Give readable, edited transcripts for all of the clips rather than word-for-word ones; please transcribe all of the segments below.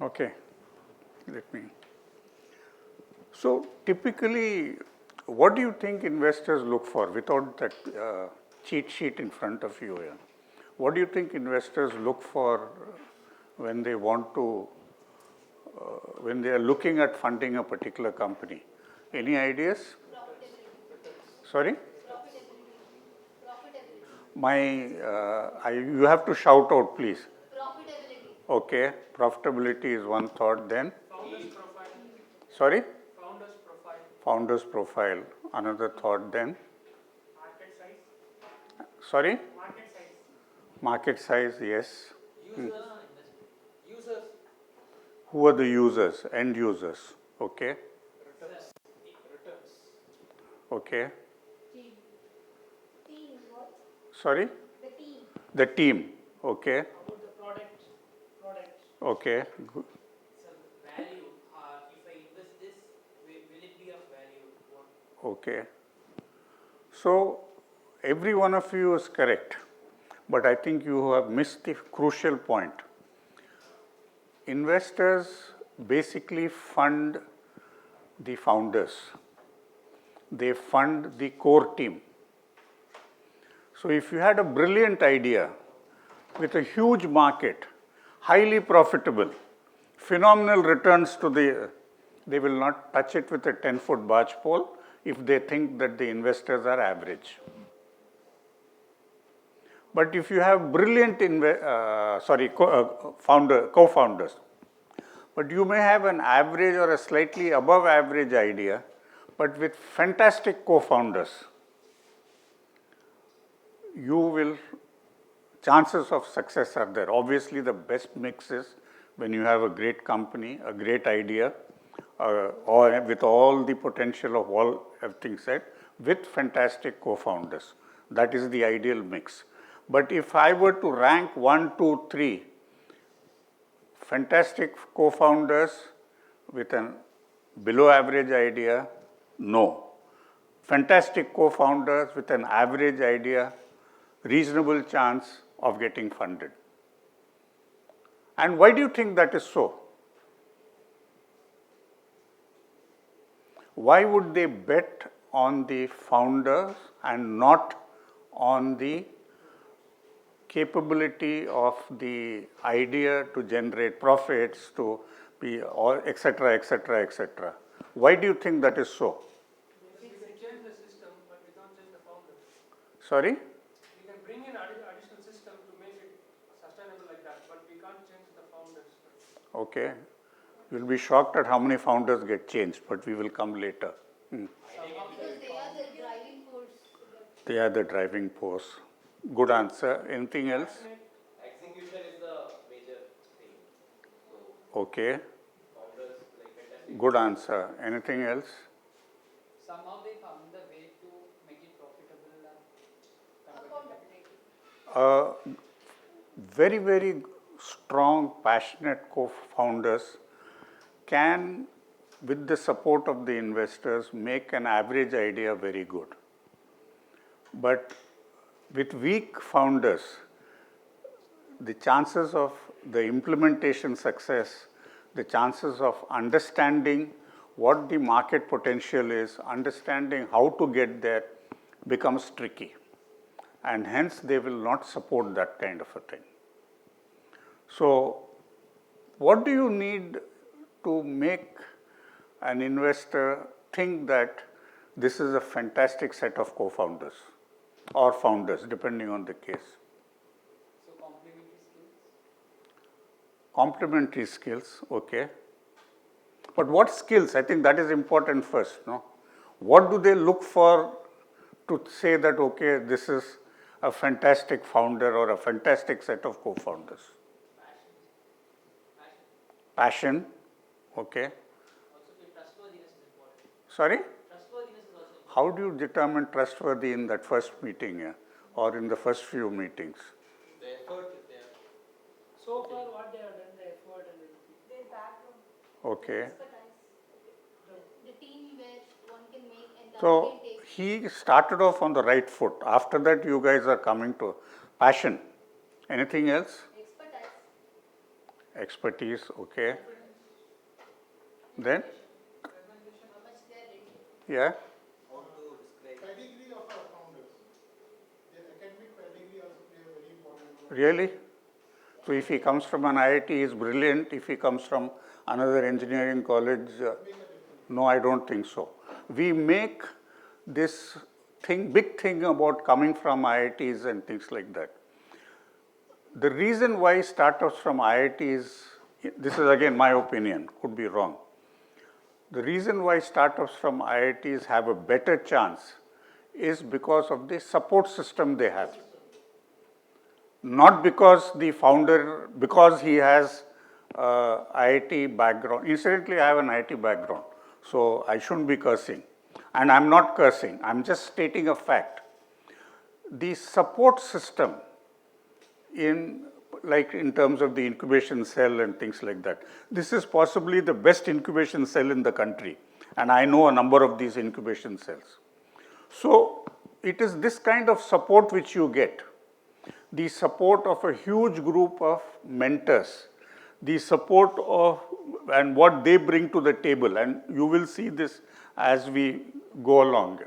Okay, let me. So typically, what do you think investors look for without that cheat sheet in front of you? Yeah? What do you think investors look for when they want to, when they are looking at funding a particular company? Any ideas? Sorry? You have to shout out, please. Profitability. Okay, profitability is one thought. Then, Founders profile. sorry, Founders profile. founders profile. Another thought. Then, Market size. sorry, Market size. market size. Yes. Users. Who are the users? End users. Okay. Returns. Okay. Team. Team is what? Sorry, The team. the team. Okay. About the product. Okay. Good. So value, if I invest this, will it be of value? What? Okay. So every one of you is correct, but I think you have missed the crucial point. Investors basically fund the founders. They fund the core team. So if you had a brilliant idea with a huge market, highly profitable, phenomenal returns to they will not touch it with a 10-foot barge pole if they think that the investors are average. But if you have brilliant co-founders, but you may have an average or a slightly above average idea, but with fantastic co-founders, chances of success are there. Obviously, the best mix is when you have a great company, a great idea, or with all the potential of everything said, with fantastic co-founders. That is the ideal mix. But if I were to rank 1, 2, 3, fantastic co-founders with an below average idea, no. Fantastic co-founders with an average idea, reasonable chance of getting funded. And why do you think that is so? Why would they bet on the founders and not on the capability of the idea to generate profits, to be, or etc., etc., etc.? Why do you think that is so? We can change the system, but we don't change the founders. Sorry? We can bring in additional system to make it sustainable like that, but we can't change the founders. Okay. You'll be shocked at how many founders get changed, but we will come later. Because they are the driving force. They are the driving force. Good answer. Anything else? Execution is the major thing. So Okay. founders like fantastic. Good answer. Anything else? Somehow they found the way to make it profitable and Accountability. Very, very strong, passionate co-founders can, with the support of the investors, make an average idea very good. But with weak founders, the chances of the implementation success, the chances of understanding what the market potential is, understanding how to get there, becomes tricky. And hence they will not support that kind of a thing. So what do you need to make an investor think that this is a fantastic set of co-founders or founders, depending on the case? so complementary skills. Complementary skills, okay. But what skills? I think that is important first, no? What do they look for to say that, okay, this is a fantastic founder or a fantastic set of co-founders? Passion, okay. Also, the trustworthiness is important. Sorry? Trustworthiness is also important. How do you determine trustworthy in that first meeting, or in the first few meetings? The effort is there. So far, what they have done, the effort and everything. Their background. Okay. Expertise. The team where one can make and the So other can take. he started off on the right foot. After that, you guys are coming to passion. Anything else? Expertise. Expertise, okay. Then, How much they are ready? yeah, How to describe? Pedigree of our founders. Their academic pedigree also play a very important role. really? So if he comes from an IIT, he is brilliant. If he comes from another engineering college, no, I don't think so. We make this big thing about coming from IITs and things like that. The reason why startups from IITs, this is again my opinion, could be wrong. The reason why startups from IITs have a better chance is because of the support system they have. Not because the founder, because he has IIT background. Incidentally, I have an IIT background, so I shouldn't be cursing. And I'm not cursing, I'm just stating a fact. The support system in terms of the incubation cell and things like that. This is possibly the best incubation cell in the country, and I know a number of these incubation cells. So it is this kind of support which you get, the support of a huge group of mentors, the support of and what they bring to the table, and you will see this as we go along.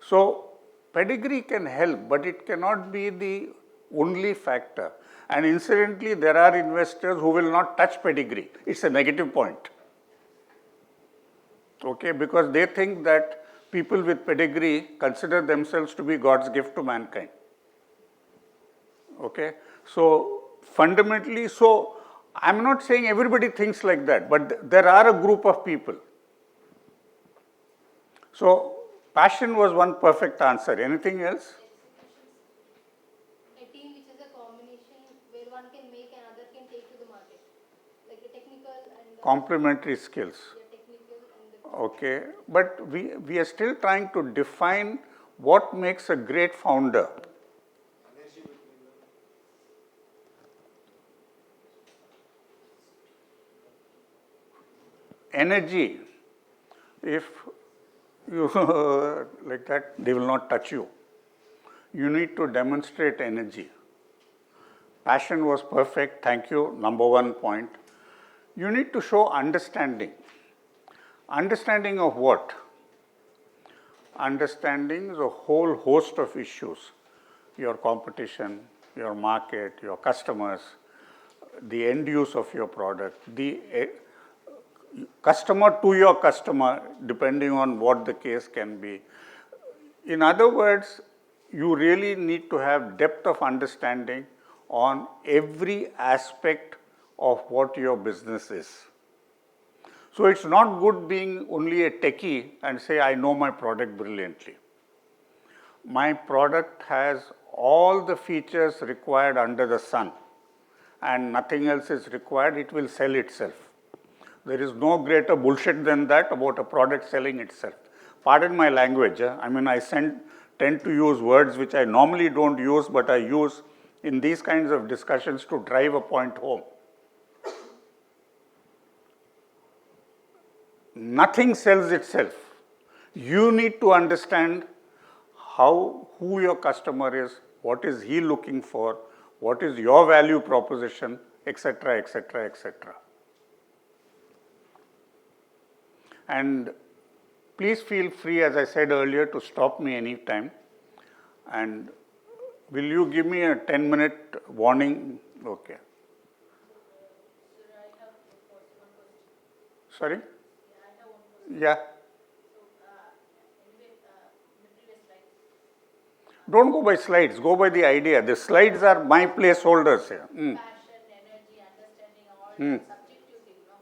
So pedigree can help, but it cannot be the only factor. And incidentally, there are investors who will not touch pedigree. It's a negative point. Okay, because they think that people with pedigree consider themselves to be God's gift to mankind. Okay, so fundamentally, so I'm not saying everybody thinks like that, but there are a group of people. So passion was one perfect answer. Anything else? A team which is a combination where one can make and other can take to the market, like the technical and the Complementary skills. technical and the Okay, but we are still trying to define what makes a great founder. Energy, if you like that, they will not touch you. You need to demonstrate energy. Passion was perfect, thank you, number one point. You need to show understanding. Understanding of what? Understanding the whole host of issues. Your competition, your market, your customers, the end use of your product, the customer to your customer, depending on what the case can be. In other words, you really need to have depth of understanding on every aspect of what your business is. So it's not good being only a techie and say, I know my product brilliantly. My product has all the features required under the sun, and nothing else is required, it will sell itself. There is no greater bullshit than that about a product selling itself. Pardon my language, I mean, I tend to use words which I normally don't use, but I use in these kinds of discussions to drive a point home. Nothing sells itself. You need to understand who your customer is, what is he looking for, what is your value proposition, etc., etc., etc. And please feel free, as I said earlier, to stop me anytime. And will you give me a 10-minute warning? Okay. Sorry? Yeah. Don't go by slides, go by the idea. The slides are my placeholders here. passion, energy, understanding, all subjective thing, no?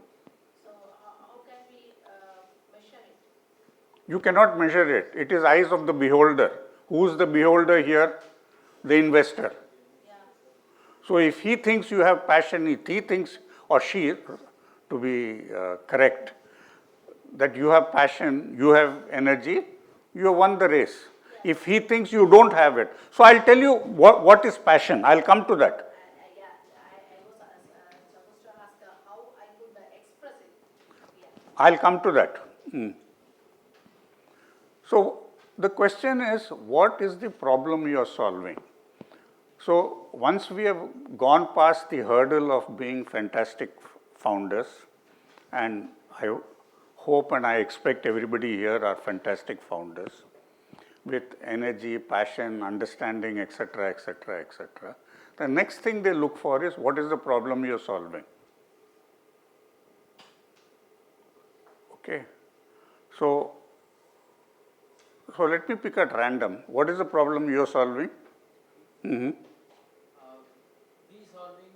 So how can we measure it? You cannot measure it. It is eyes of the beholder. Who's the beholder here? The investor. Yeah. So if he thinks you have passion, if he thinks, or she, to be correct, that you have passion, you have energy, you have won the race. If he thinks you don't have it. So I'll tell you what is passion. I'll come to that. I was supposed to ask how I could express it. Yeah. I'll come to that. So the question is, what is the problem you are solving? So once we have gone past the hurdle of being fantastic founders, and I hope and I expect everybody here are fantastic founders with energy, passion, understanding, etc., etc., etc. The next thing they look for is what is the problem you're solving. Okay. So let me pick at random. What is the problem you're solving? We solving,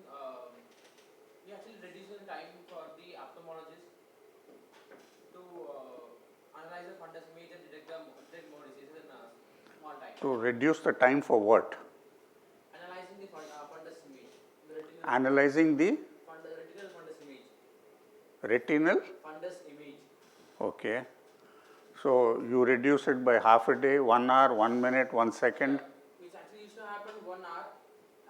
we actually reducing the time for the ophthalmologist to analyze the fundus image and detect more diseases in a small time. To reduce the time for what? Analyzing the fundus image, the retinal, Analyzing the retinal fundus image. retinal? Fundus image. Okay. So you reduce it by half a day, 1 hour, 1 minute, 1 second. Which actually used to happen 1 hour,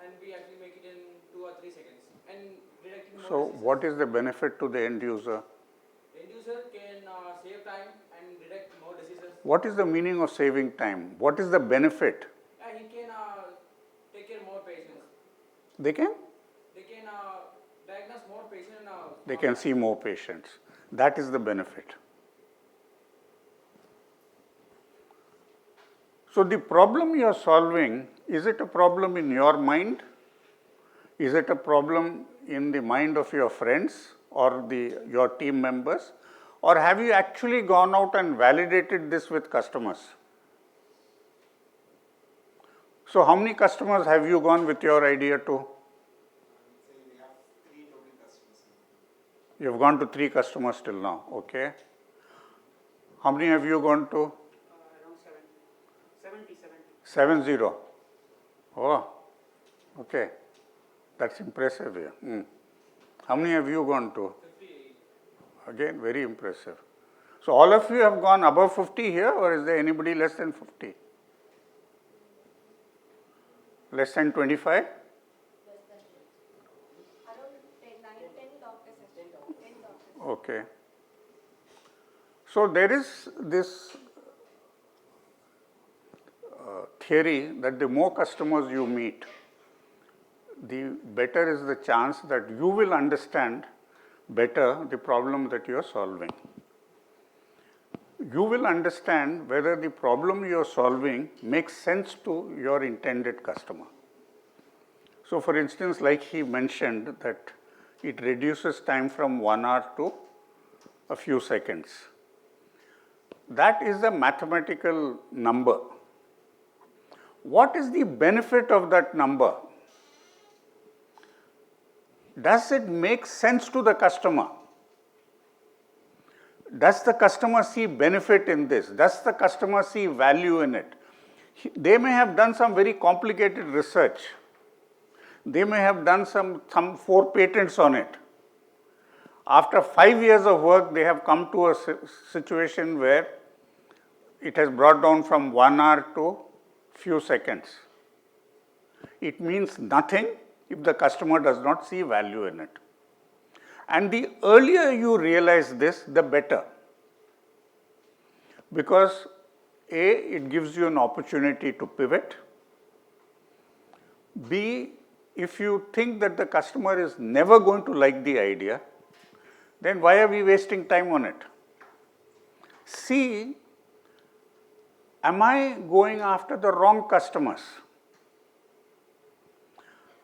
and we actually make it in 2 or 3 seconds. And detecting more So diseases. what is the benefit to the end user? End user can save time and detect more diseases. What is the meaning of saving time? What is the benefit? He can take care more patients. They can? They can diagnose more patients. They can see more patients. That is the benefit. So the problem you are solving, is it a problem in your mind? Is it a problem in the mind of your friends or your team members? Or have you actually gone out and validated this with customers? So how many customers have you gone with your idea to? Say we have 3 total customers. You've gone to 3 customers till now, okay. How many have you gone to? Around 70. 70. Oh, okay. That's impressive here. How many have you gone to? 58. Again, very impressive. So all of you have gone above 50 here, or is there anybody less than 50? Less than 25? Less than 10. Around 10 doctors. 10 doctors. Okay. So there is this theory that the more customers you meet, the better is the chance that you will understand better the problem that you are solving. You will understand whether the problem you are solving makes sense to your intended customer. So for instance, like he mentioned that it reduces time from 1 hour to a few seconds. That is a mathematical number. What is the benefit of that number? Does it make sense to the customer? Does the customer see benefit in this? Does the customer see value in it? They may have done some very complicated research. They may have done some 4 patents on it. After 5 years of work, they have come to a situation where it has brought down from 1 hour to few seconds. It means nothing if the customer does not see value in it. And the earlier you realize this, the better. Because A, it gives you an opportunity to pivot. B, if you think that the customer is never going to like the idea, then why are we wasting time on it? C, am I going after the wrong customers?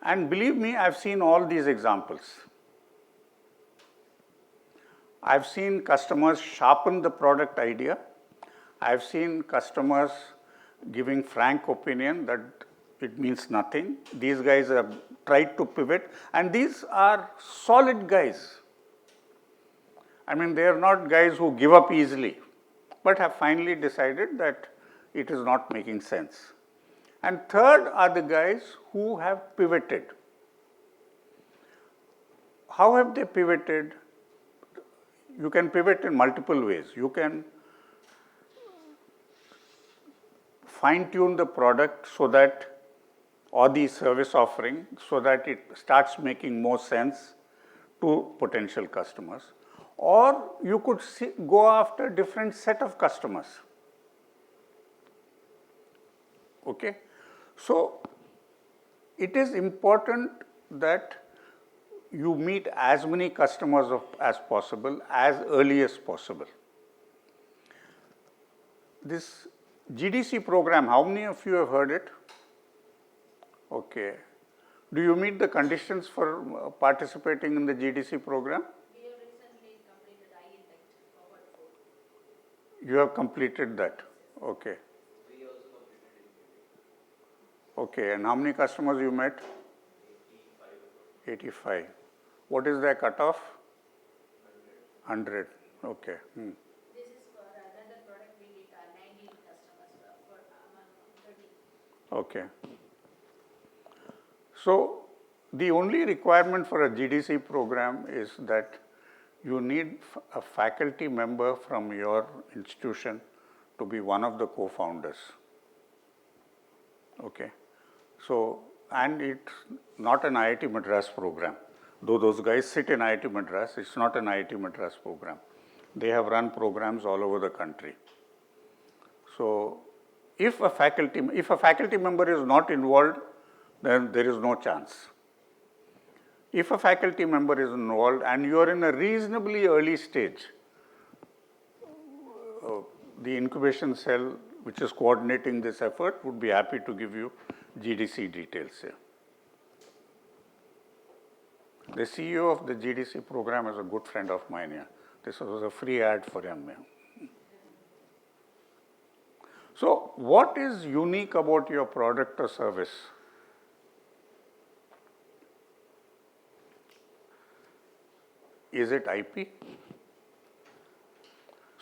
And believe me, I've seen all these examples. I've seen customers sharpen the product idea. I've seen customers giving frank opinion that it means nothing. These guys have tried to pivot, and these are solid guys. I mean, they are not guys who give up easily, but have finally decided that it is not making sense. And third are the guys who have pivoted. How have they pivoted? You can pivot in multiple ways. You can fine-tune the product so that, or the service offering, so that it starts making more sense to potential customers. Or you could go after a different set of customers. Okay? So it is important that you meet as many customers as possible, as early as possible. This GDC program, how many of you have heard it? Okay. Do you meet the conditions for participating in the GDC program? We have recently completed I-Intect cohort 4. You have completed that. Okay. Okay, and how many customers you met? 85. What is their cutoff? 100. Okay. This is for another product we did 19 customers for among 30. Okay. So, the only requirement for a GDC program is that you need a faculty member from your institution to be one of the co-founders. Okay. So, and it's not an IIT Madras program. Though those guys sit in IIT Madras, it's not an IIT Madras program. They have run programs all over the country. So, if a faculty member is not involved, then there is no chance. If a faculty member is involved and you are in a reasonably early stage, the incubation cell which is coordinating this effort would be happy to give you GDC details here. The CEO of the GDC program is a good friend of mine here. This was a free ad for him here. So, what is unique about your product or service? Is it IP?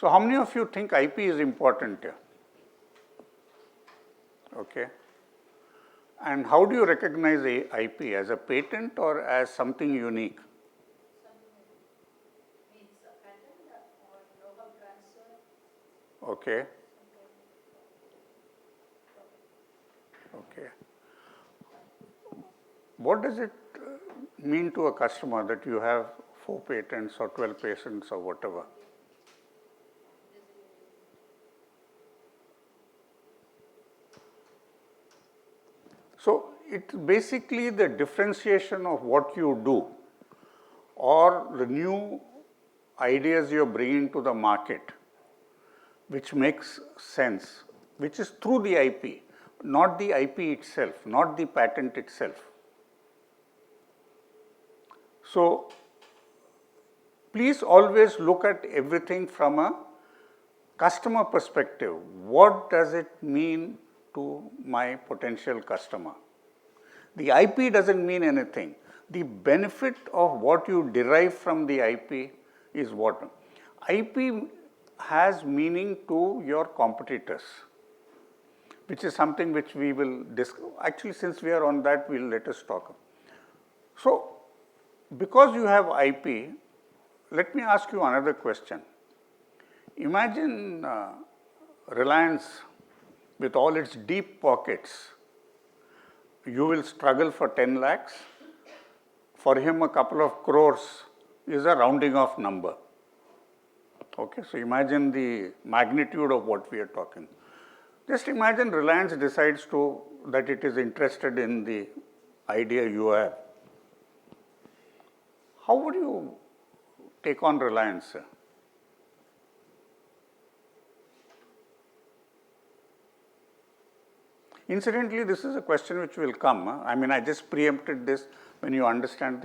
So, how many of you think IP is important here? Okay. And how do you recognize IP, as a patent or as something unique? Means a patent or know-how transfer. Okay. Okay. What does it mean to a customer that you have 4 patents or 12 patents or whatever? So, it's basically the differentiation of what you do or the new ideas you're bringing to the market, which makes sense, which is through the IP, not the IP itself, not the patent itself. So, please always look at everything from a customer perspective. What does it mean to my potential customer? The IP doesn't mean anything. The benefit of what you derive from the IP is what? IP has meaning to your competitors, which is something which we will discuss. Actually, since we are on that, let us talk. So, because you have IP, let me ask you another question. Imagine Reliance with all its deep pockets. You will struggle for 10 lakhs. For him, a couple of crores is a rounding off number. Okay, so imagine the magnitude of what we are talking. Just imagine Reliance decides that it is interested in the idea you have. How would you take on Reliance? Incidentally, this is a question which will come. I mean, I just preempted this when you understand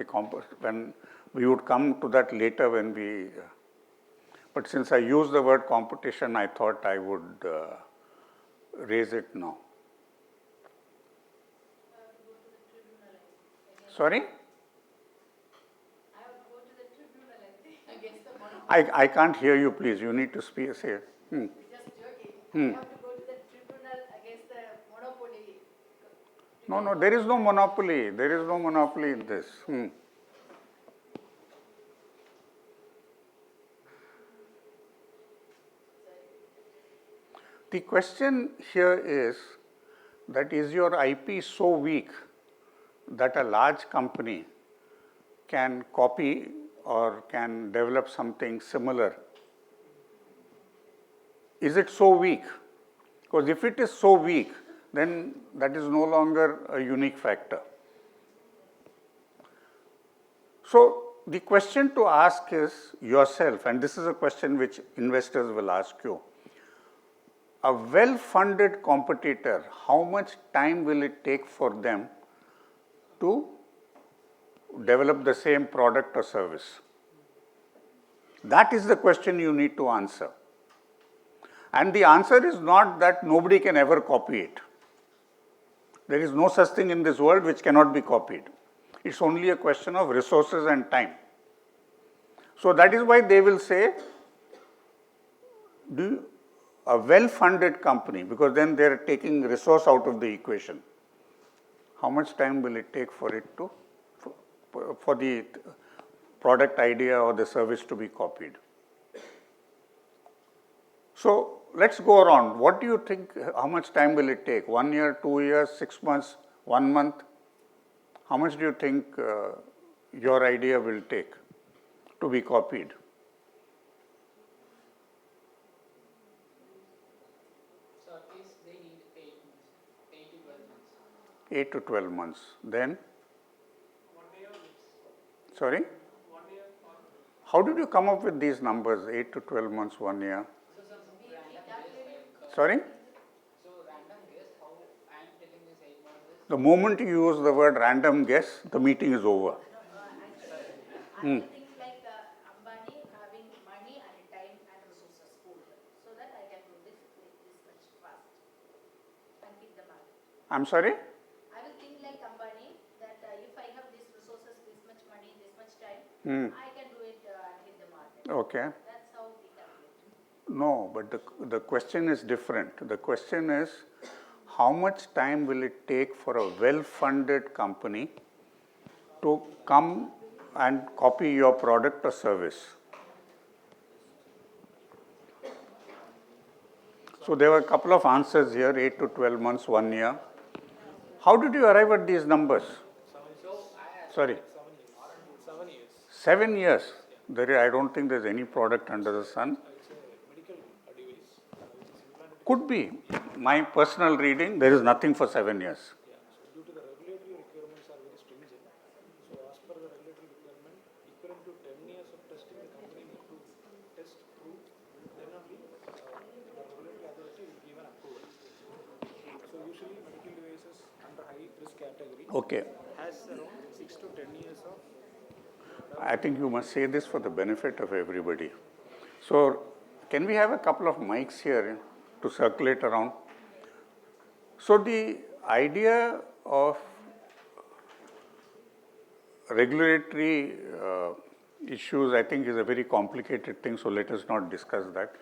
when we would come to that later when we, but since I used the word competition, I thought I would raise it now. Sorry? I have to go to the tribunal, I think, against the monopoly. I can't hear you, please. You need to say it. Just joking. I have to go to the tribunal against the monopoly. No, there is no monopoly. There is no monopoly in this. The question here is that is your IP so weak that a large company can copy or can develop something similar? Is it so weak? Because if it is so weak, then that is no longer a unique factor. So, the question to ask is yourself, and this is a question which investors will ask you. A well-funded competitor, how much time will it take for them to develop the same product or service? That is the question you need to answer. And the answer is not that nobody can ever copy it. There is no such thing in this world which cannot be copied. It's only a question of resources and time. So that is why they will say, a well-funded company, because then they are taking resource out of the equation. How much time will it take for it to, for the product idea or the service to be copied? So let's go around. What do you think, how much time will it take? 1 year, 2 years, 6 months, 1 month? How much do you think your idea will take to be copied? So at least they need 8 to 12 months. 8 to 12 months. Then, 1 year, sorry? 1 year or How did you come up with these numbers, 8 to 12 months, 1 year? So some random guess like, Sorry? so random guess how I am telling this 8 months is. The moment you use the word random guess, the meeting is over. I think like Ambani having money and time and resources pooled, so that I can do this much fast and hit the market. I'm sorry? I will think like Ambani that if I have these resources, this much money, this much time, I can do it and hit the market. Okay. That's how we calculate. No, but the question is different. The question is, how much time will it take for a well-funded company to come and copy your product or service? So there were a couple of answers here, 8 to 12 months, 1 year. How did you arrive at these numbers? Sorry. 7 years. 7 years. I don't think there's any product under the sun. It's a medical device which is implanted. Could be. My personal reading, there is nothing for 7 years. Yeah. So due to the regulatory requirements are very stringent. So as per the regulatory requirement, equivalent to 10 years of testing, the company need to test, prove, then only the regulatory authority will give an approval. So usually medical devices under high risk category Okay. has around 6 to 10 years of. I think you must say this for the benefit of everybody. So, can we have a couple of mics here to circulate around? So, the idea of regulatory issues, I think, is a very complicated thing, so let us not discuss that.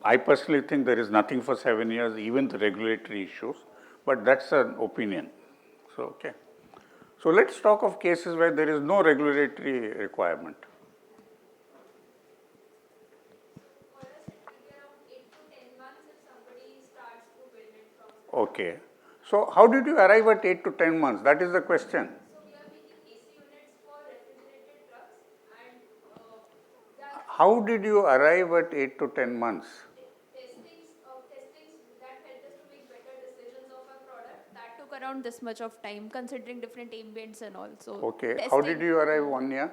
I personally think there is nothing for 7 years, even the regulatory issues, but that's an opinion. So, okay. So let's talk of cases where there is no regulatory requirement. For us, it will be around 8 to 10 months if somebody starts to build it from scratch. Okay. So how did you arrive at 8 to 10 months? That is the question. So we are making AC units for refrigerated trucks, and that How did you arrive at 8 to 10 months? testings that helped us to make better decisions of our product. That took around this much of time, considering different ambients and all. So Okay. How did you arrive 1 year?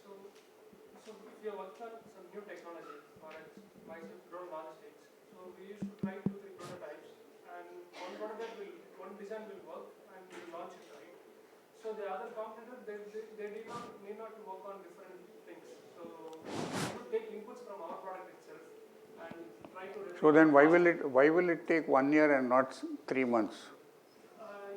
so if you are working on some new technology, for myself drone logistics, so we used to try 2, 3 prototypes, and one design will work and we will launch it, right? So the other competitors, they need not to work on different things. So we would take inputs from our product itself and try to. So then why will it take 1 year and not 3 months?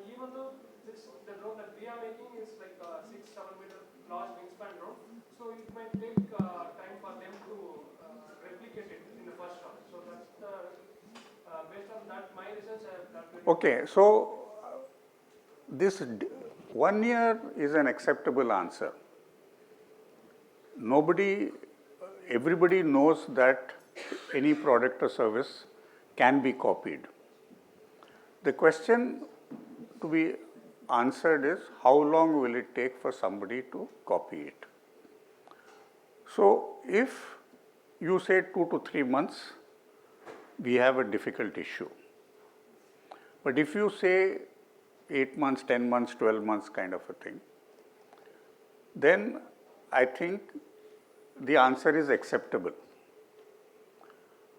Even though the drone that we are making is like a 6-7 meter large wingspan drone, so it might take time for them to replicate it in the first run. So that's based on that, my research I have calculated. Okay. So this 1 year is an acceptable answer. Everybody knows that any product or service can be copied. The question to be answered is, how long will it take for somebody to copy it? So if you say 2 to 3 months, we have a difficult issue. But if you say 8 months, 10 months, 12 months kind of a thing, then I think the answer is acceptable.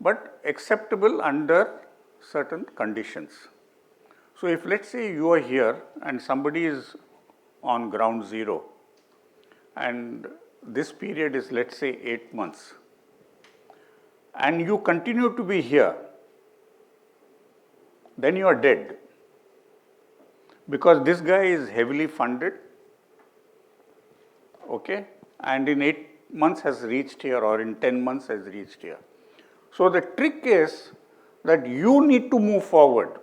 But acceptable under certain conditions. So if let's say you are here and somebody is on ground zero and this period is let's say 8 months and you continue to be here, then you are dead. Because this guy is heavily funded, okay, and in 8 months has reached here or in 10 months has reached here. So the trick is that you need to move forward.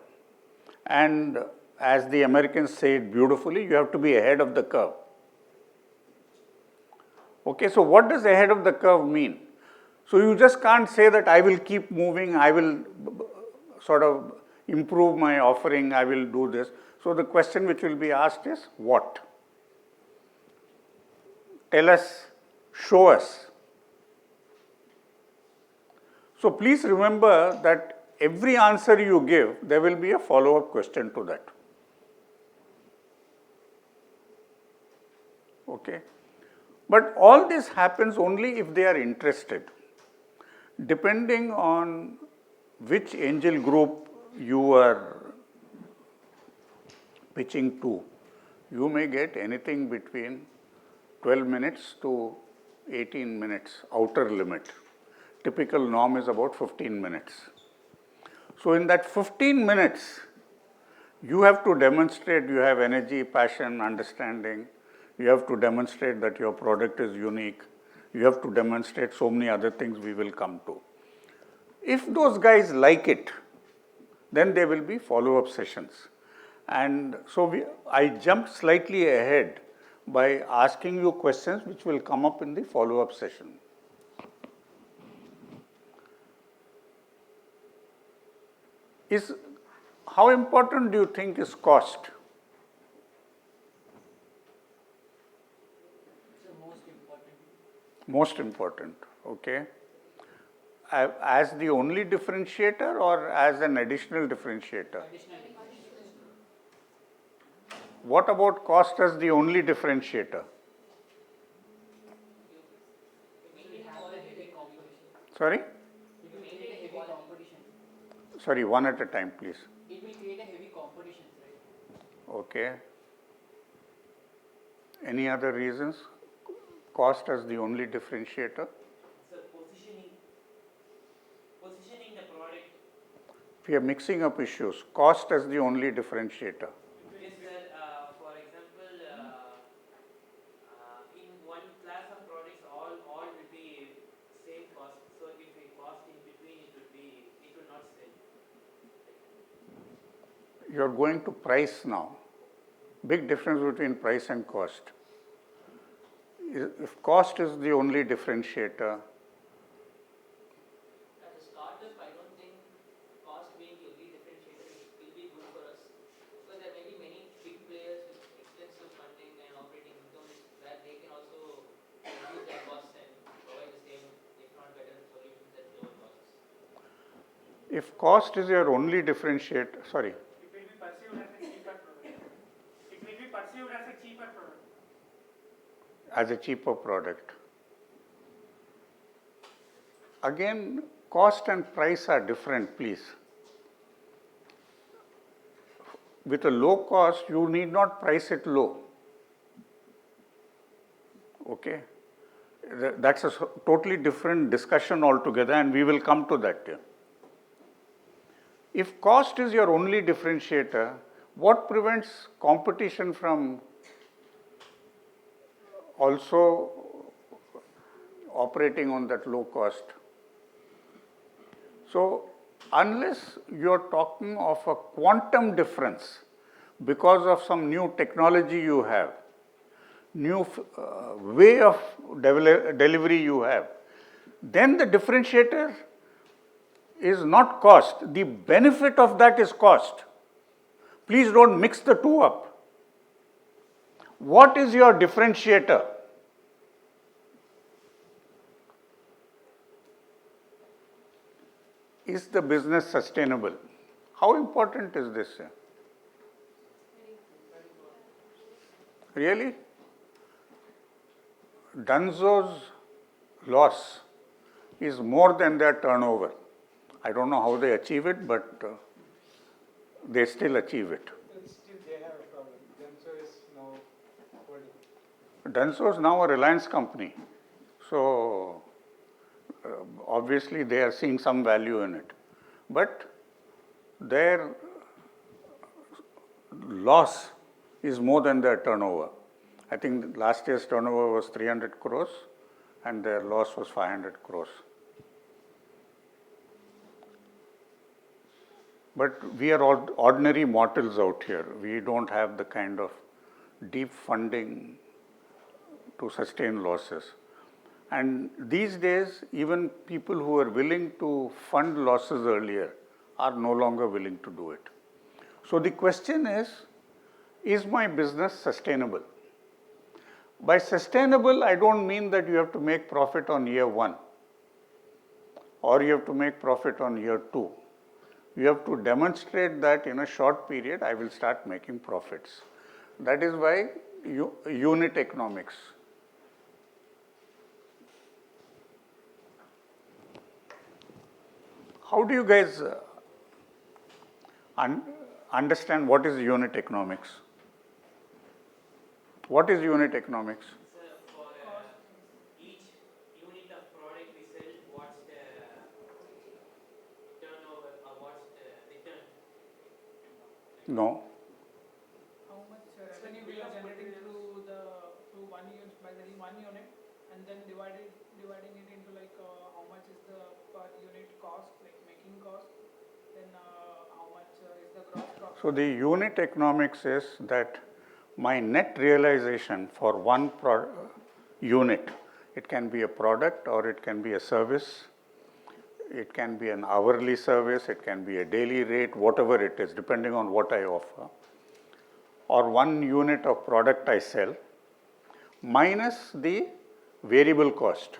And as the Americans say it beautifully, you have to be ahead of the curve. Okay, so what does ahead of the curve mean? So you just can't say that I will keep moving, I will sort of improve my offering, I will do this. So the question which will be asked is what? Tell us, show us. So please remember that every answer you give, there will be a follow-up question to that. Okay? But all this happens only if they are interested. Depending on which angel group you are pitching to, you may get anything between 12 minutes to 18 minutes, outer limit. Typical norm is about 15 minutes. So in that 15 minutes, you have to demonstrate you have energy, passion, understanding. You have to demonstrate that your product is unique. You have to demonstrate so many other things we will come to. If those guys like it, then there will be follow-up sessions. And so I jumped slightly ahead by asking you questions which will come up in the follow-up session. How important do you think is cost? It's the most important. Most important, okay. As the only differentiator or as an additional differentiator? Additional. What about cost as the only differentiator? It will have a heavy competition. Sorry? It will create a heavy competition. Sorry, one at a time, please. It will create a heavy competition, right? Okay. Any other reasons? Cost as the only differentiator? So positioning the product. We are mixing up issues. Cost as the only differentiator. Yes, sir. For example, in one class of products, all will be same cost. So if we cost in between, it will not sell. You are going to price now. Big difference between price and cost. If cost is the only differentiator, As a startup, I don't think cost being the only differentiator will be good for us. Because there may be many big players with extensive funding and operating incomes that they can also reduce their costs and provide the same, if not better, solutions at lower costs. if cost is your only differentiator, sorry, It will be perceived as a cheaper product. It will be perceived as a cheaper product. as a cheaper product. Again, cost and price are different, please. With a low cost, you need not price it low. Okay? That's a totally different discussion altogether, and we will come to that here. If cost is your only differentiator, what prevents competition from also operating on that low cost? So, unless you are talking of a quantum difference because of some new technology you have, new way of delivery you have, then the differentiator is not cost. The benefit of that is cost. Please don't mix the two up. What is your differentiator? Is the business sustainable? How important is this? Really? Dunzo's loss is more than their turnover. I don't know how they achieve it, but they still achieve it. Still they have a problem. Denso is now holding. Dunzo is now a Reliance company. So, obviously they are seeing some value in it. But their loss is more than their turnover. I think last year's turnover was 300 crores and their loss was 500 crores. But we are all ordinary mortals out here. We don't have the kind of deep funding to sustain losses. And these days, even people who were willing to fund losses earlier are no longer willing to do it. So the question is my business sustainable? By sustainable, I don't mean that you have to make profit on year 1 or you have to make profit on year 2. You have to demonstrate that in a short period, I will start making profits. That is why unit economics. How do you guys understand what is unit economics? What is unit economics? Sir, for each unit of product we sell, what's the turnover or what's the return? No. How much revenue we are generating through one unit by selling one unit, and then dividing it into like how much is the per unit cost, like making cost, then how much is the gross profit. So the unit economics is that my net realization for one unit, it can be a product or it can be a service, it can be an hourly service, it can be a daily rate, whatever it is, depending on what I offer, or 1 unit of product I sell, minus the variable cost.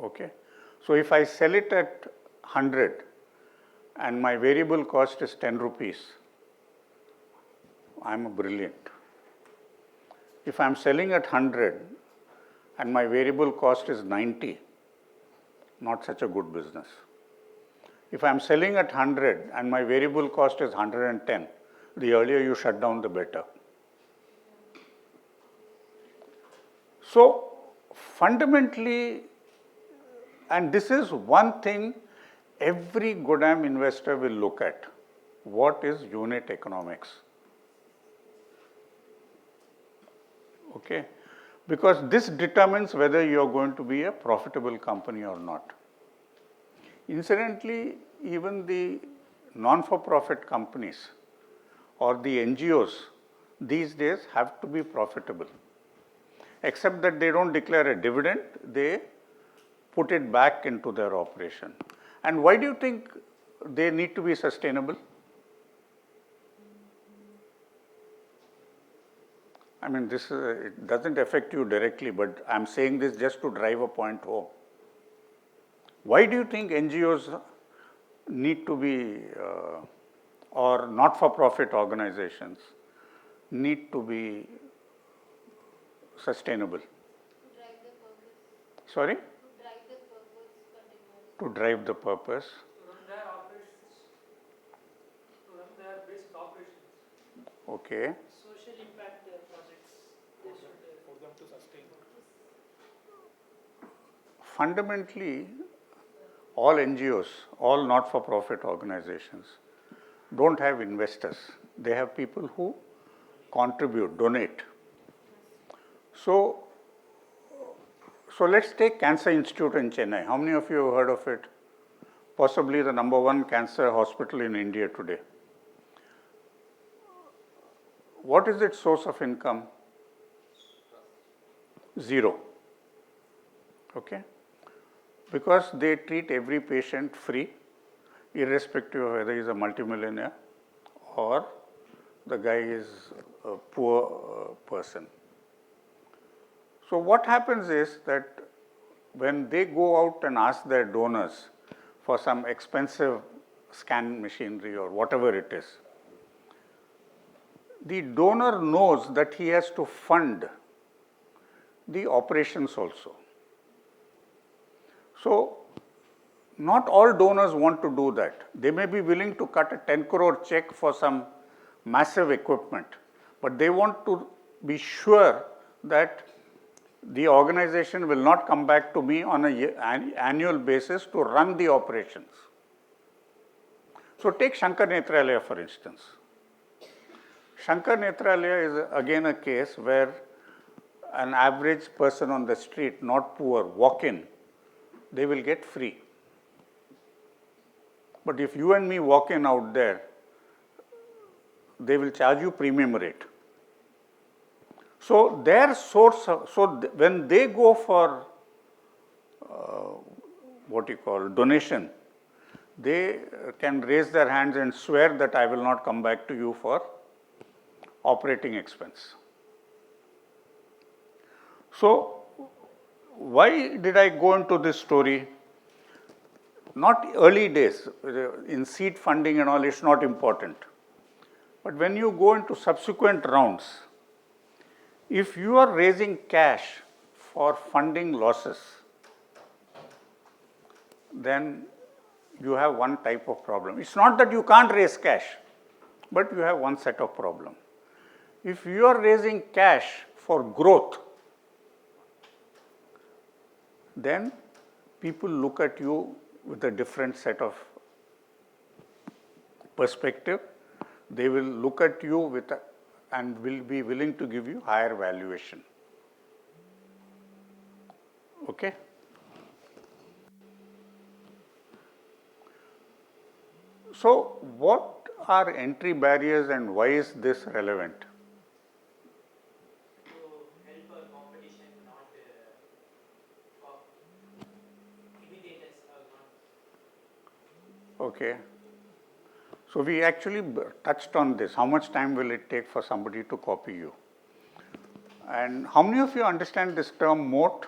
Okay. So if I sell it at 100 and my variable cost is 10 rupees, I'm brilliant. If I'm selling at 100 and my variable cost is 90, not such a good business. If I'm selling at 100 and my variable cost is 110, the earlier you shut down, the better. So, fundamentally, and this is one thing every Godam investor will look at. What is unit economics? Okay, because this determines whether you are going to be a profitable company or not. Incidentally, even the non-for-profit companies or the NGOs these days have to be profitable. Except that they don't declare a dividend, they put it back into their operation. And why do you think they need to be sustainable? I mean, this it doesn't affect you directly, but I'm saying this just to drive a point home. Why do you think NGOs need to be, or not-for-profit organizations need to be sustainable? To drive the purpose. Sorry? To drive the purpose continuously. To drive the purpose. To run their operations, to run their basic operations. Okay. Social impact projects, they should. For them to sustain. Fundamentally, all NGOs, all not-for-profit organizations don't have investors. They have people who contribute, donate. So let's take Cancer Institute in Chennai. How many of you have heard of it? Possibly the #1 cancer hospital in India today. What is its source of income? Zero. Okay? Because they treat every patient free, irrespective of whether he is a multimillionaire or the guy is a poor person. So what happens is that when they go out and ask their donors for some expensive scan machinery or whatever it is, the donor knows that he has to fund the operations also. So, not all donors want to do that. They may be willing to cut a 10 crore check for some massive equipment, but they want to be sure that the organization will not come back to me on an annual basis to run the operations. So, take Shankar Nethralaya for instance. Shankar Nethralaya is again a case where an average person on the street, not poor, walk in, they will get free. But if you and me walk in out there, they will charge you premium rate. So, their source, when they go for what you call donation, they can raise their hands and swear that I will not come back to you for operating expense. So, why did I go into this story? Not early days, in seed funding and all, it's not important. But when you go into subsequent rounds, if you are raising cash for funding losses, then you have one type of problem. It's not that you can't raise cash, but you have one set of problem. If you are raising cash for growth, then people look at you with a different set of perspective. They will look at you with and will be willing to give you higher valuation. Okay? So, what are entry barriers and why is this relevant? To help a competition, not imitators or not. Okay. So, we actually touched on this. How much time will it take for somebody to copy you? And how many of you understand this term moat?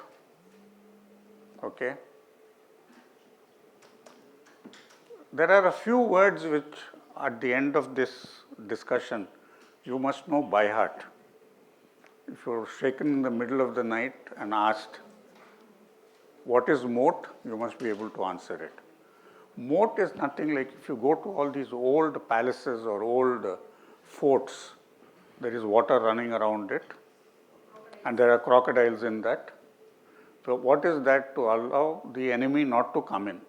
Okay. There are a few words which at the end of this discussion you must know by heart. If you are shaken in the middle of the night and asked, what is moat? You must be able to answer it. Moat is nothing like if you go to all these old palaces or old forts, there is water running around it and there are crocodiles in that. So, what is that? To allow the enemy not to come in.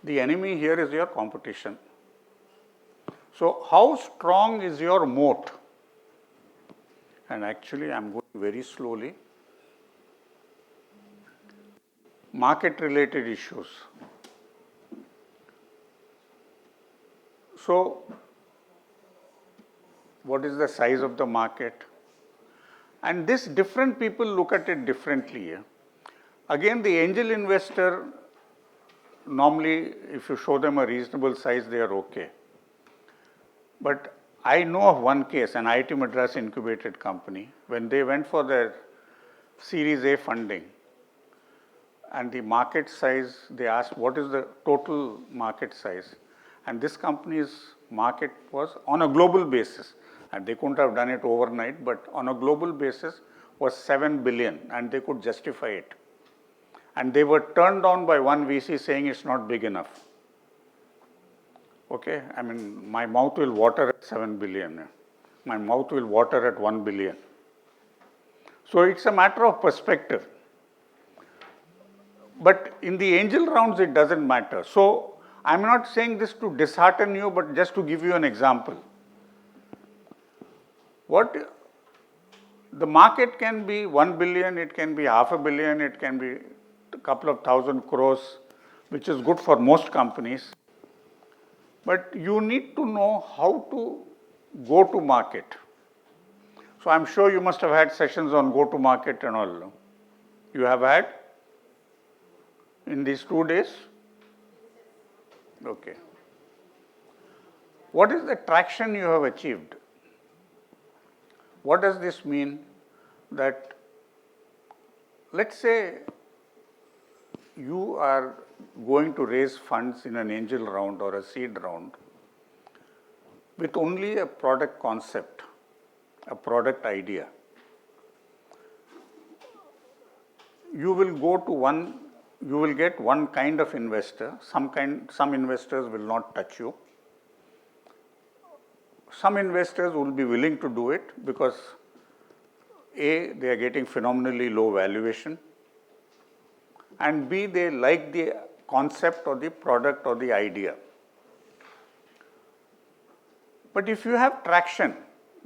The enemy here is your competition. So, how strong is your moat? And actually, I am going very slowly. Market related issues. So, what is the size of the market? And this different people look at it differently. Again, the angel investor, normally if you show them a reasonable size, they are okay. But I know of one case, an IIT Madras incubated company, when they went for their Series A funding and the market size, they asked what is the total market size, and this company's market was on a global basis, and they couldn't have done it overnight, but on a global basis was 7 billion and they could justify it. And they were turned down by one VC saying it's not big enough. Okay, I mean, my mouth will water at 7 billion. My mouth will water at 1 billion. So it's a matter of perspective. But in the angel rounds, it doesn't matter. So I'm not saying this to dishearten you, but just to give you an example. What the market can be 1 billion, it can be half a billion, it can be a couple of thousand crores, which is good for most companies. But you need to know how to go to market. So I'm sure you must have had sessions on go to market and all. You have had in these 2 days? Okay. What is the traction you have achieved? What does this mean? That let's say you are going to raise funds in an angel round or a seed round, with only a product concept, a product idea, you will get one kind of investor. Some investors will not touch you. Some investors will be willing to do it because A, they are getting phenomenally low valuation, and B, they like the concept or the product or the idea. But if you have traction,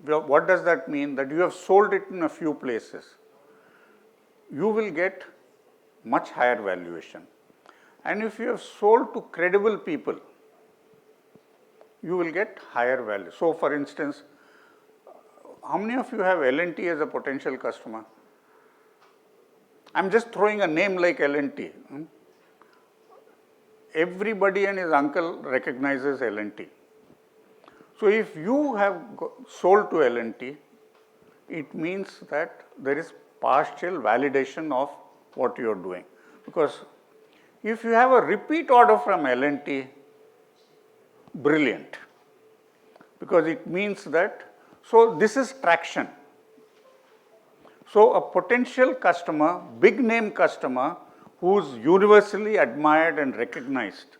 what does that mean? That you have sold it in a few places. You will get much higher valuation. And if you have sold to credible people, you will get higher value. So, for instance, how many of you have L&T as a potential customer? I am just throwing a name like L&T. Everybody and his uncle recognizes L&T. So, if you have sold to L&T, it means that there is partial validation of what you are doing. Because if you have a repeat order from L&T, brilliant. Because it means that, so this is traction. So, a potential customer, big name customer, who is universally admired and recognized.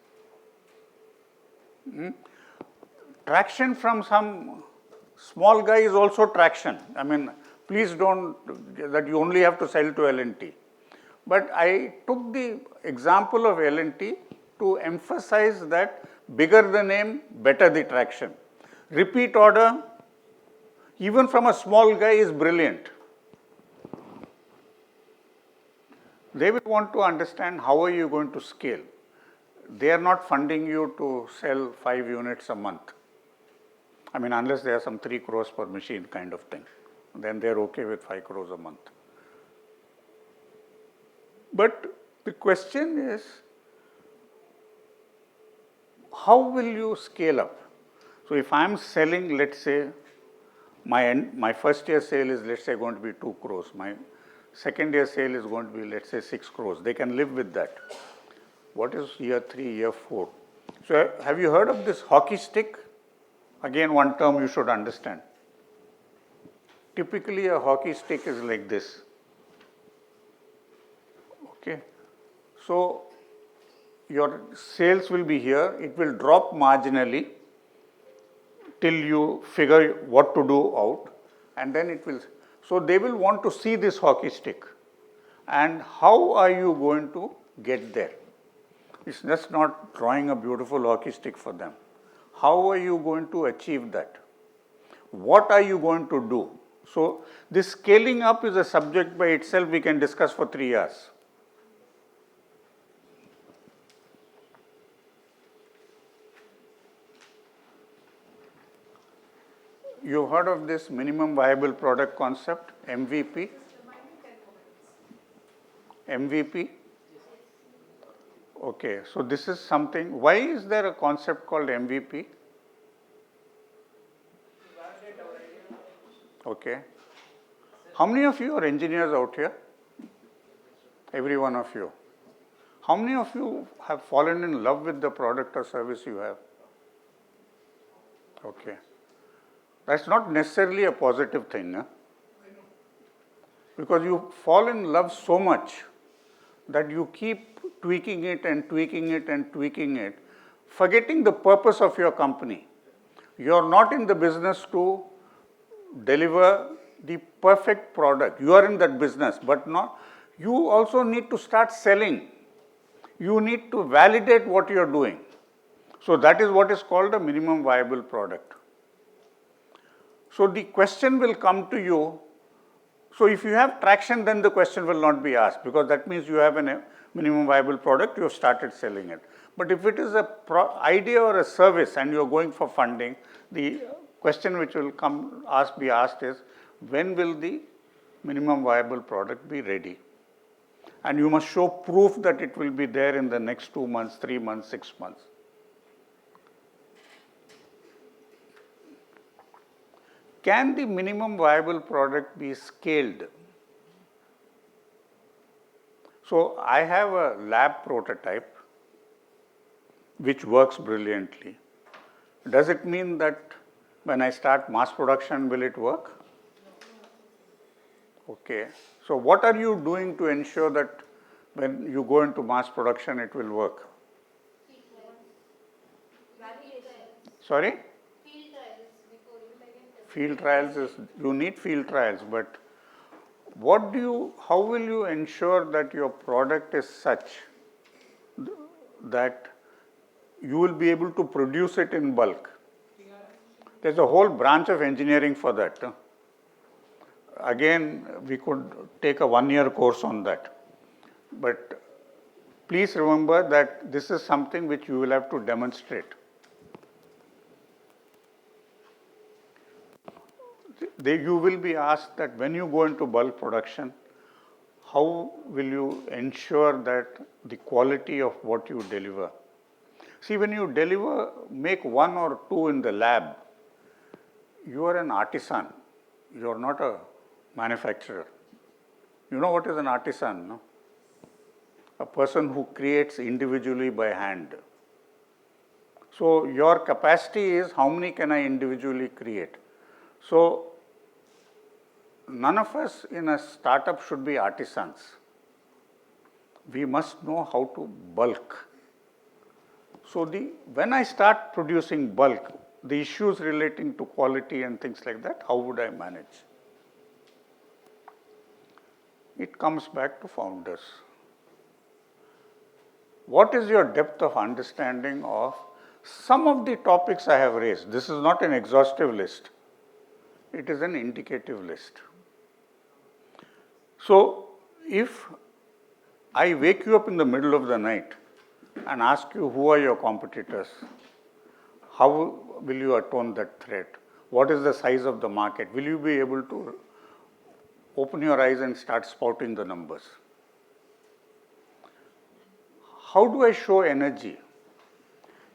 Traction from some small guy is also traction. I mean, please don't, that you only have to sell to L&T. But I took the example of L&T to emphasize that bigger the name, better the traction. Repeat order, even from a small guy, is brilliant. They will want to understand how are you going to scale. They are not funding you to sell 5 units a month. I mean, unless they are some 3 crores per machine kind of thing. Then they are okay with 5 crores a month. But the question is, how will you scale up? So, if I am selling, let's say, my first year sale is, let's say, going to be 2 crores. My second year sale is going to be, let's say, 6 crores. They can live with that. What is year 3, year 4? So, have you heard of this hockey stick? Again, one term you should understand. Typically, a hockey stick is like this. Okay. So, your sales will be here. It will drop marginally till you figure what to do out, and then it will. So, they will want to see this hockey stick, and how are you going to get there? It's just not drawing a beautiful hockey stick for them. How are you going to achieve that? What are you going to do? So, this scaling up is a subject by itself we can discuss for 3 hours. You heard of this minimum viable product concept, MVP? MVP? Okay, so this is something, why is there a concept called MVP? Okay. How many of you are engineers out here? Every one of you. How many of you have fallen in love with the product or service you have? Okay. That's not necessarily a positive thing, huh? Because you fall in love so much that you keep tweaking it and tweaking it and tweaking it, forgetting the purpose of your company. You are not in the business to deliver the perfect product. You are in that business, but not. You also need to start selling. You need to validate what you are doing. So that is what is called a minimum viable product. So the question will come to you. So if you have traction, then the question will not be asked, because that means you have a minimum viable product, you have started selling it. But if it is a idea or a service and you are going for funding, the question which will be asked is, when will the minimum viable product be ready? And you must show proof that it will be there in the next 2 months, 3 months, 6 months. Can the minimum viable product be scaled? So I have a lab prototype which works brilliantly. Does it mean that When I start mass production, will it work? Okay. So what are you doing to ensure that when you go into mass production, it will work? Sorry? Field trials before you like in test. Field trials is, you need field trials, but what do you, how will you ensure that your product is such that you will be able to produce it in bulk? There's a whole branch of engineering for that. Again, we could take a 1-year course on that. But please remember that this is something which you will have to demonstrate. You will be asked that when you go into bulk production, how will you ensure that the quality of what you deliver? See, when you make 1 or 2 in the lab, you are an artisan. You are not a manufacturer. You know what is an artisan, no? A person who creates individually by hand. So your capacity is how many can I individually create? So none of us in a startup should be artisans. We must know how to bulk. So when I start producing bulk, the issues relating to quality and things like that, how would I manage? It comes back to founders. What is your depth of understanding of some of the topics I have raised? This is not an exhaustive list. It is an indicative list. So, if I wake you up in the middle of the night and ask you who are your competitors, how will you atone that threat? What is the size of the market? Will you be able to open your eyes and start spouting the numbers? How do I show energy?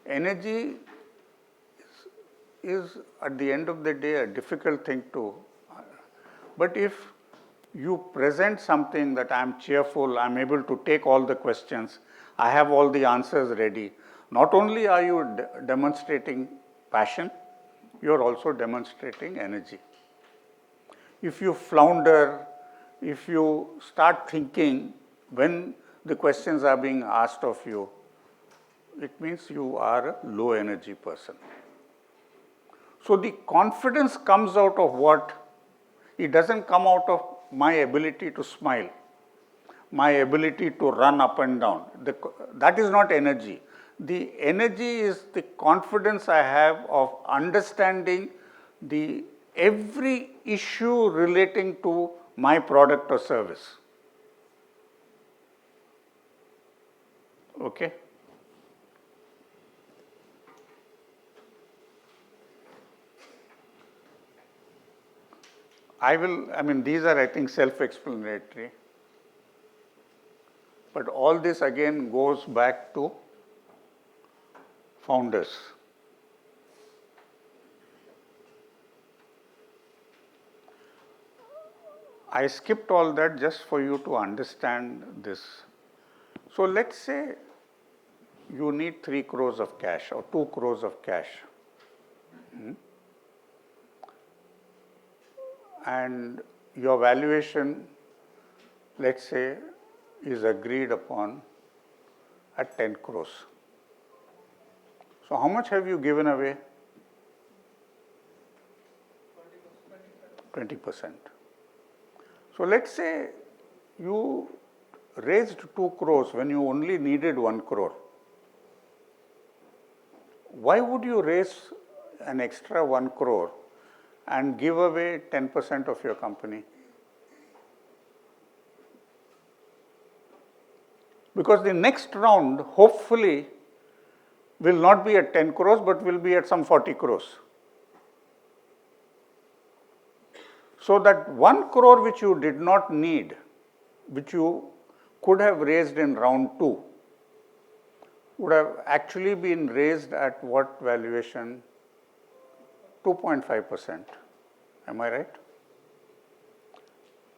Energy is at the end of the day a difficult thing to, but if you present something that I am cheerful, I am able to take all the questions, I have all the answers ready, not only are you demonstrating passion, you are also demonstrating energy. If you flounder, if you start thinking when the questions are being asked of you, it means you are a low energy person. So the confidence comes out of what? It doesn't come out of my ability to smile, my ability to run up and down. That is not energy. The energy is the confidence I have of understanding every issue relating to my product or service. Okay? These are, I think, self-explanatory. But all this again goes back to founders. I skipped all that just for you to understand this. So let's say you need 3 crores of cash or 2 crores of cash. And your valuation, let's say, is agreed upon at 10 crores. So how much have you given away? 20%. So let's say you raised 2 crores when you only needed 1 crore. Why would you raise an extra 1 crore and give away 10% of your company? Because the next round, hopefully, will not be at 10 crores, but will be at some 40 crores. So that 1 crore which you did not need, which you could have raised in round 2, would have actually been raised at what valuation? 2.5%. Am I right?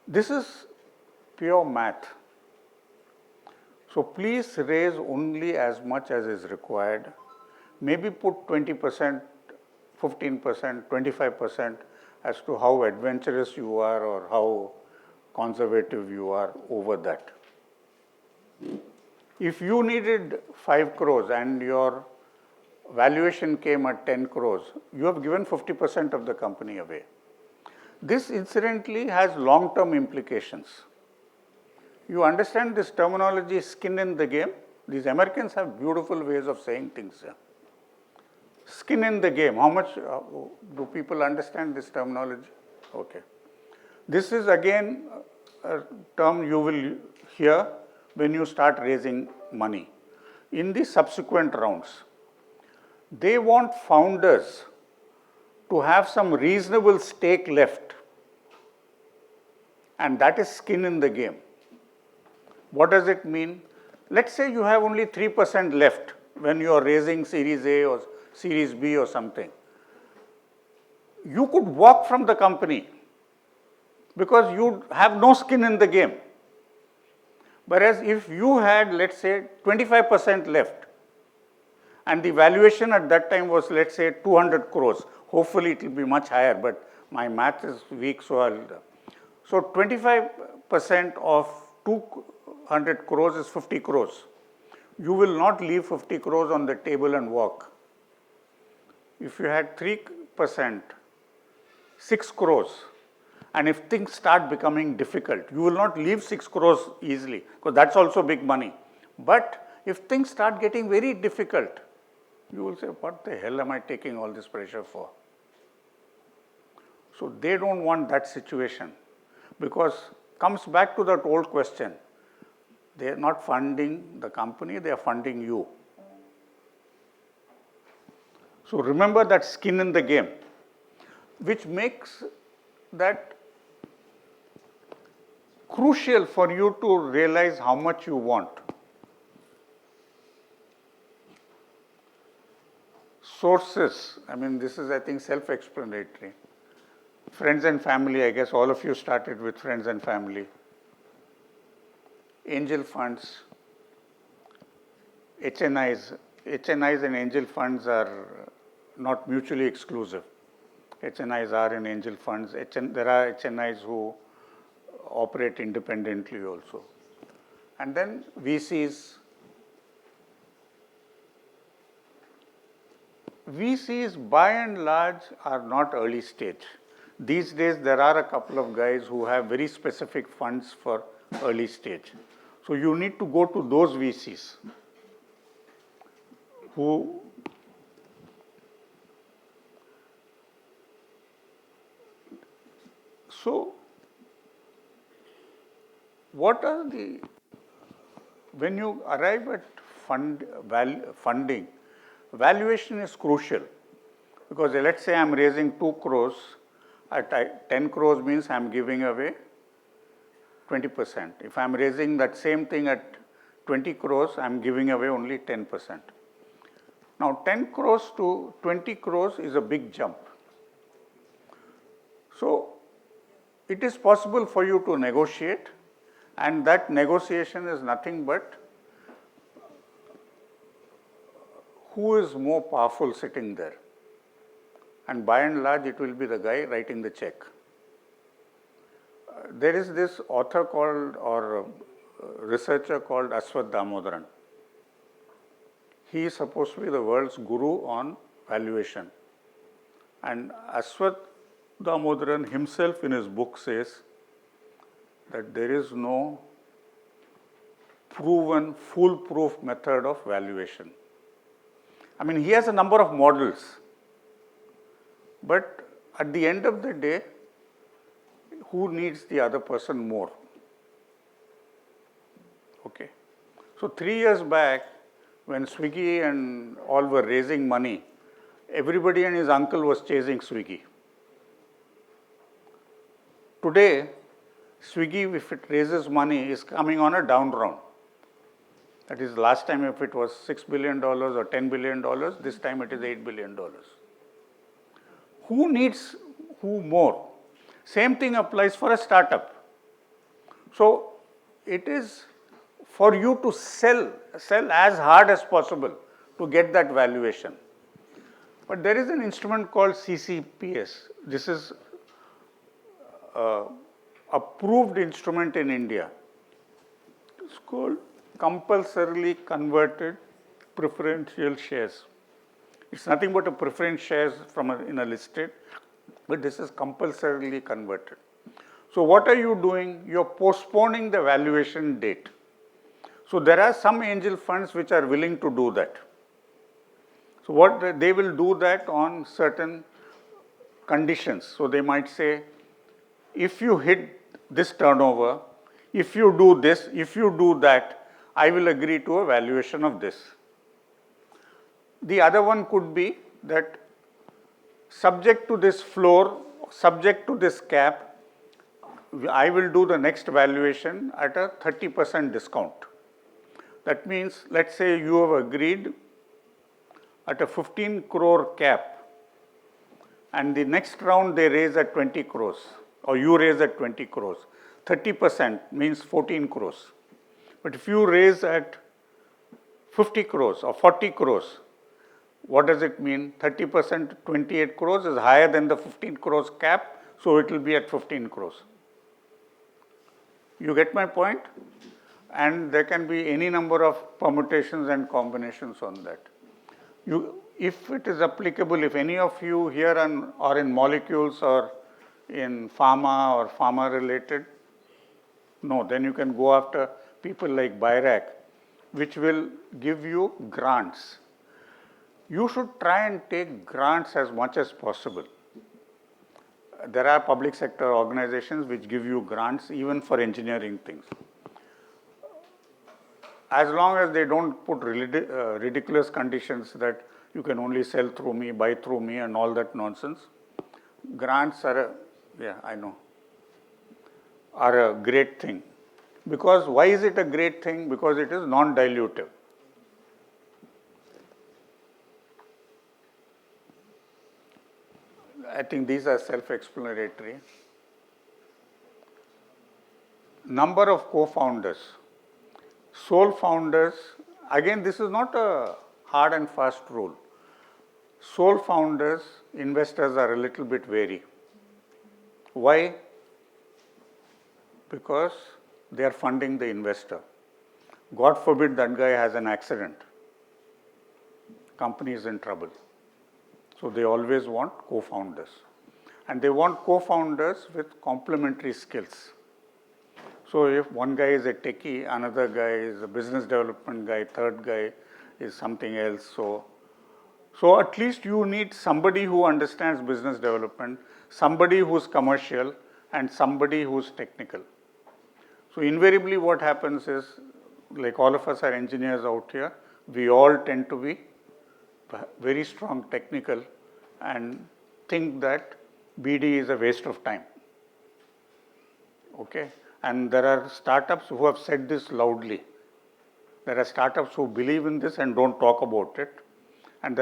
This is pure math. So please raise only as much as is required. Maybe put 20%, 15%, 25% as to how adventurous you are or how conservative you are over that. If you needed 5 crores and your valuation came at 10 crores, you have given 50% of the company away. This incidentally has long-term implications. You understand this terminology, skin in the game? These Americans have beautiful ways of saying things. Skin in the game. How much do people understand this terminology? Okay. This is again a term you will hear when you start raising money. In the subsequent rounds, they want founders to have some reasonable stake left, and that is skin in the game. What does it mean? Let's say you have only 3% left when you are raising Series A or Series B or something. You could walk from the company because you have no skin in the game. Whereas if you had, let's say, 25% left, and the valuation at that time was, let's say, 200 crores. Hopefully it will be much higher, but my math is weak, so I'll. So 25% of 200 crores is 50 crores. You will not leave 50 crores on the table and walk. If you had 3%, 6 crores, and if things start becoming difficult, you will not leave 6 crores easily, because that's also big money. But if things start getting very difficult, you will say, what the hell am I taking all this pressure for? So they don't want that situation, because comes back to that old question. They are not funding the company, they are funding you. So remember that skin in the game, which makes that crucial for you to realize how much you want. Sources, I mean, this is, I think, self-explanatory. Friends and family, I guess all of you started with friends and family. Angel funds, HNIs. HNIs and angel funds are not mutually exclusive. HNIs are in angel funds. There are HNIs who operate independently also. And then VCs. VCs by and large are not early stage. These days there are a couple of guys who have very specific funds for early stage. So you need to go to those VCs who so what are the, when you arrive at funding, valuation is crucial, because let's say I am raising 2 crores, at 10 crores means I am giving away 20%. If I am raising that same thing at 20 crores, I am giving away only 10%. Now 10 crores to 20 crores is a big jump. So it is possible for you to negotiate, and that negotiation is nothing but who is more powerful sitting there. And by and large, it will be the guy writing the check. There is this author called, or researcher called Aswath Damodaran. He is supposed to be the world's guru on valuation. And Aswath Damodaran himself in his book says that there is no proven, foolproof method of valuation. I mean, he has a number of models, but at the end of the day, who needs the other person more? Okay. So 3 years back, when Swiggy and all were raising money, everybody and his uncle was chasing Swiggy. Today, Swiggy, if it raises money, is coming on a down round. That is, last time if it was $6 billion or $10 billion, this time it is $8 billion. Who needs who more? Same thing applies for a startup. So it is for you to sell as hard as possible to get that valuation. But there is an instrument called CCPS. This is approved instrument in India. It's called compulsorily converted preferential shares. It's nothing but a preference shares from in a listed, but this is compulsorily converted. So what are you doing? You're postponing the valuation date. So there are some angel funds which are willing to do that. So what they will do that on certain conditions. So they might say, if you hit this turnover, if you do this, if you do that, I will agree to a valuation of this. The other one could be that subject to this floor, subject to this cap, I will do the next valuation at a 30% discount. That means, let's say you have agreed at a 15 crore cap, and the next round they raise at 20 crores, or you raise at 20 crores. 30% means 14 crores. But if you raise at 50 crores or 40 crores, what does it mean? 30%, 28 crores is higher than the 15 crores cap, so it will be at 15 crores. You get my point? And there can be any number of permutations and combinations on that. If it is applicable, if any of you here are in molecules or in pharma or pharma related, no, then you can go after people like BIRAC, which will give you grants. You should try and take grants as much as possible. There are public sector organizations which give you grants even for engineering things. As long as they don't put ridiculous conditions that you can only sell through me, buy through me and all that nonsense, grants are a great thing. Because why is it a great thing? Because it is non-dilutive. I think these are self-explanatory. Number of co-founders. Sole founders, again this is not a hard and fast rule. Sole founders, investors are a little bit wary. Why? Because they are funding the investor. God forbid that guy has an accident. Company is in trouble. So they always want co-founders. And they want co-founders with complementary skills. So if one guy is a techie, another guy is a business development guy, third guy is something else. So at least you need somebody who understands business development, somebody who's commercial, and somebody who's technical. So invariably what happens is, like all of us are engineers out here, we all tend to be very strong technical and think that BD is a waste of time. Okay? And there are startups who have said this loudly. There are startups who believe in this and don't talk about it. And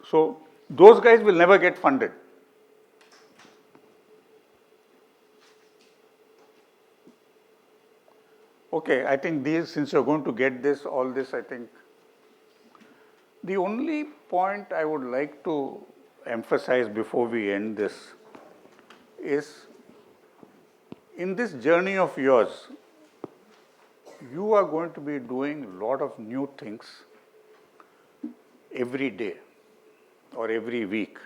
so those guys will never get funded. Okay, I think since you're going to get this, all this, I think. The only point I would like to emphasize before we end this is, in this journey of yours, you are going to be doing a lot of new things every day or every week.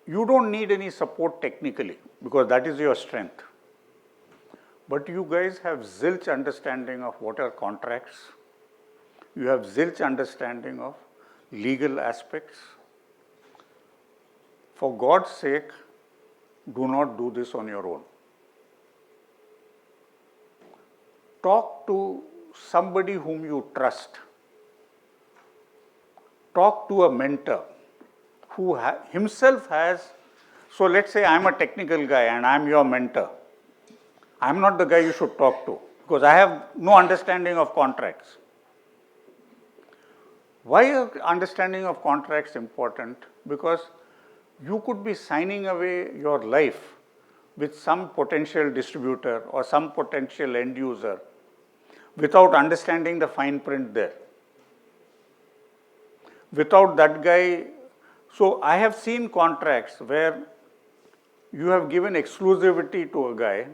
You don't need any support technically because that is your strength. But you guys have zilch understanding of what are contracts. You have zilch understanding of legal aspects. For God's sake, do not do this on your own. Talk to somebody whom you trust. Talk to a mentor who himself has. So let's say I'm a technical guy and I'm your mentor. I'm not the guy you should talk to because I have no understanding of contracts. Why is understanding of contracts important? Because you could be signing away your life with some potential distributor or some potential end user without understanding the fine print there. without that guy, so I have seen contracts where you have given exclusivity to a guy,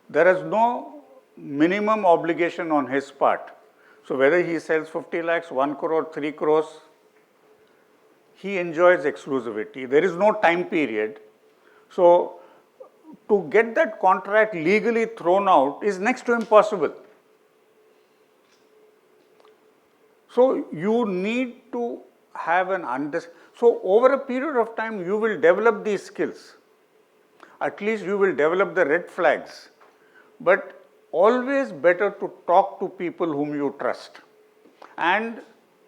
there is no minimum obligation on his part. So whether he sells 50 lakhs, 1 crore, 3 crores, he enjoys exclusivity. There is no time period. So to get that contract legally thrown out is next to impossible. So you need to have an understanding. So over a period of time, you will develop these skills. At least you will develop the red flags. But always better to talk to people whom you trust. And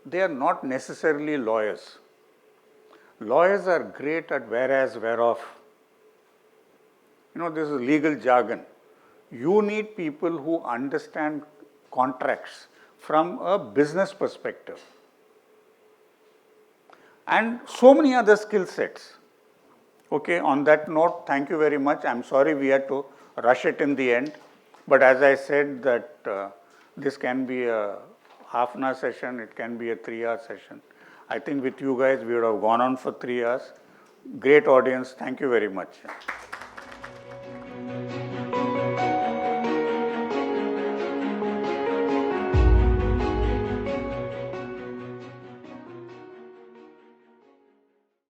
they are not necessarily lawyers. Lawyers are great at whereas, whereof. This is legal jargon. You need people who understand contracts from a business perspective. And so many other skill sets. Okay, on that note, thank you very much. I'm sorry we had to rush it in the end. But as I said that this can be a half an hour session, it can be a 3-hour session. I think with you guys, we would have gone on for 3 hours. Great audience. Thank you very much.